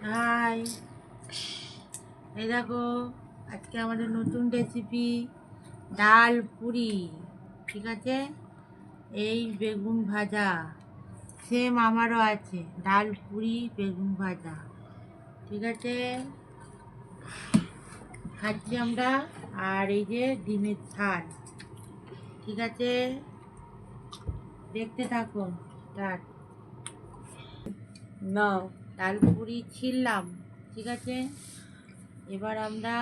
High, এই দেখো আজকে আমাদের নতুন রেসিপি ডাল পুরি। ঠিক আছে, এই বেগুন ভাজা সেম আমারও আছে, ডাল পুরি বেগুন ভাজা। ঠিক আছে, খাচ্ছি আমরা। আর এই যে ডিমের ঝাল। ঠিক আছে, দেখতে থাকুন। স্টার্ট। না ডাল পুরি ছিললাম, ঠিক আছে, এবার আমরা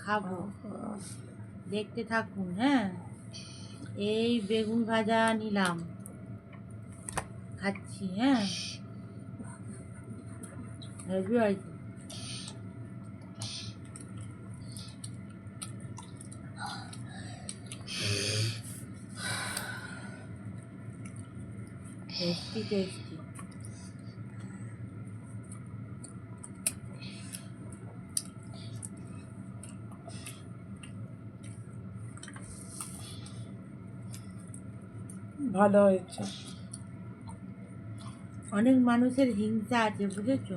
খাবো। দেখতে থাকুন। হ্যাঁ, এই বেগুন ভাজা নিলাম, খাচ্ছি। হ্যাঁ, হেভি হয়েছে। Tasty tasty. ভালো হয়েছে। অনেক মানুষের হিংসা আছে, বুঝেছ?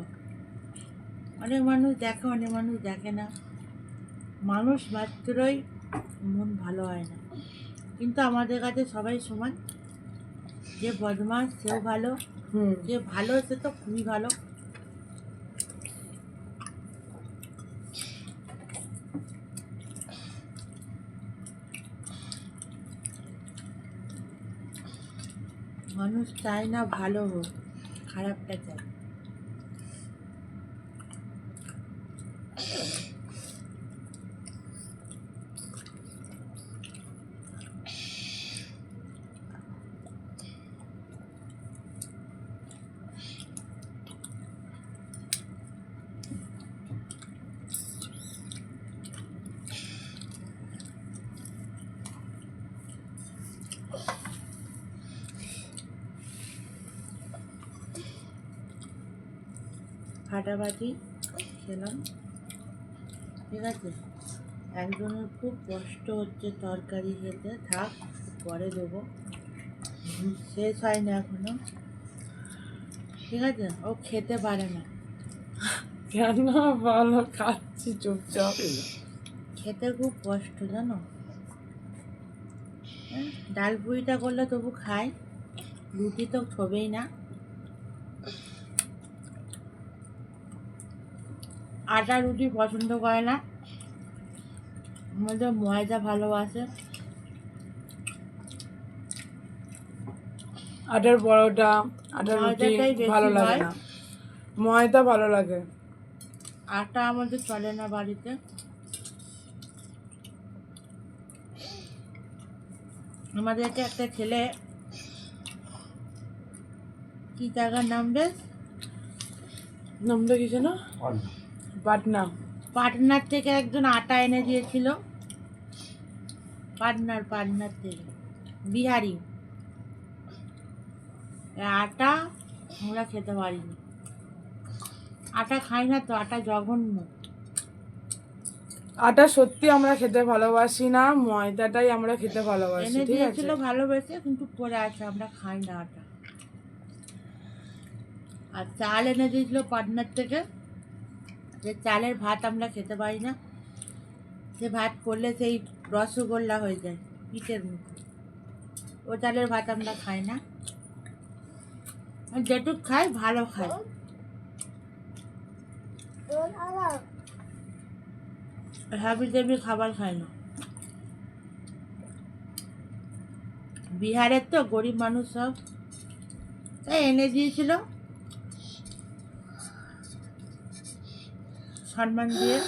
অনেক মানুষ দেখে, অনেক মানুষ দেখে না। মানুষ মাত্রই মন ভালো হয় না, কিন্তু আমাদের কাছে সবাই সমান। যে বদমাস সেও ভালো, যে ভালো সে তো খুবই ভালো। মানুষ চায় না ভালো হোক, খারাপটা চায়। ফাটাফাটি খেলাম। ঠিক আছে, একজনের খুব কষ্ট হচ্ছে তরকারি খেতে, থাক পরে দেবো, শেষ হয় না এখনো। ঠিক আছে, ও খেতে পারে না। কেন? ভালো খাচ্ছি চুপচাপ। খেতে খুব কষ্ট, জানো। হ্যাঁ, ডাল পুরিটা করলে তবু খায়, রুটি তো ছবেই না। আটা রুটি পছন্দ করে না, আমাদের ময়দা ভালোবাসে। আটার পরোটা, আটার রুটি ময়দাটাই ভালো বেশি লাগে হয়, না, ময়দা ভালো লাগে। আটা আমাদের চলে না বাড়িতে। আমাদেরকে একটা ছেলে, কি জায়গার নাম বেশ, নামটা কি যেন? পাটনা। পাটনার থেকে একজন আটা এনে দিয়েছিল। পাটনার থেকে বিহারি। আটা আমরা খেতে পারিনি, আটা খাই না তো, আটা জঘন্য। আটা সত্যি আমরা খেতে ভালোবাসি না, ময়দাটাই আমরা খেতে ভালোবাসি। এনে ঠিক আছে, দিয়েছিল ভালোবেসে, কিন্তু পরে আছে, আমরা খাই না আটা। আর চাল এনে দিয়েছিল পাটনার থেকে, যে চালের ভাত আমরা খেতে পারি না। সে ভাত করলে সেই রসগোল্লা হয়ে যায় পিঠের মতো। ও চালের ভাত আমরা খাই না, আর যেটুক খাই ভালো খাই। হাবি জাবি খাবার খাই না। বিহারের তো গরিব মানুষ সব, তাই এনে দিয়েছিল সম্মান দিয়ে।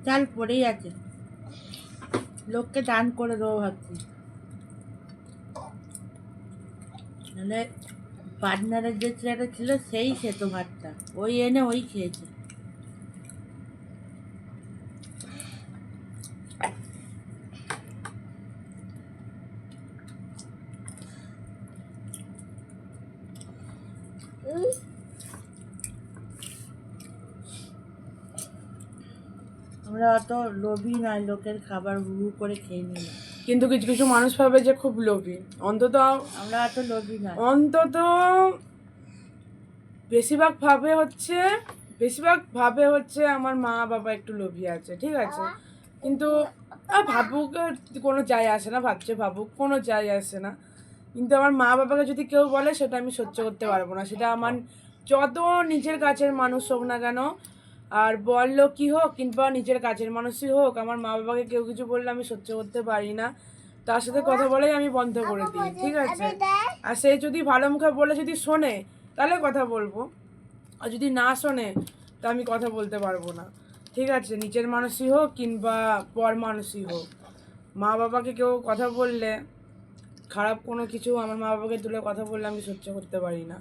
চাল পড়েই আছে, লোককে দান করে দেবো ভাবছি। নাহলে পার্টনারের যে ছেলেটা ছিল সেই খেত ভাতটা, ওই এনে ওই খেয়েছে। আমরা অত লোভী নয়, লোকের খাবার হু করে খেয়ে নিই না। কিন্তু কিছু কিছু মানুষ ভাবে যে খুব লোভী। অন্তত আমরা অত লোভী নয়। অন্তত বেশিরভাগ ভাবে হচ্ছে আমার মা বাবা একটু লোভী আছে, ঠিক আছে, কিন্তু ভাবুক, কোনো যায় আসে না, ভাবছে ভাবুক, কোনো যায় আসে না। কিন্তু আমার মা বাবাকে যদি কেউ বলে সেটা আমি সহ্য করতে পারবো না। সেটা আমার যত নিজের কাছের মানুষ হোক না কেন, আর বললো কি হোক কিংবা নিজের কাছের মানুষই হোক, আমার মা বাবাকে কেউ কিছু বললে আমি সহ্য করতে পারি না। তার সাথে কথা বলেই আমি বন্ধ করে দিই, ঠিক আছে। আর সে যদি ভালো মুখে বলে যদি শোনে তাহলে কথা বলবো, আর যদি না শোনে তা আমি কথা বলতে পারবো না, ঠিক আছে। নিজের মানুষই হোক কিংবা পর মানুষই হোক, মা বাবাকে কেউ কথা বললে, খারাপ কোনো কিছু আমার মা বাবাকে তুলে কথা বললে আমি সহ্য করতে পারি না।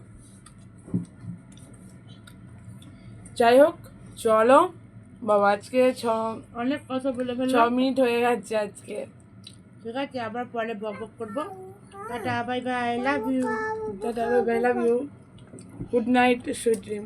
যাই হোক, চলো বাবা, আজকে অনেক কথা বলে 6 ফেললাম। মিনিট হয়ে গেছে আজকে, ঠিক আছে, আবার পরে বক করবো। Tata, bye bye, love you. Tata, bye bye, love you, good night, sweet dream.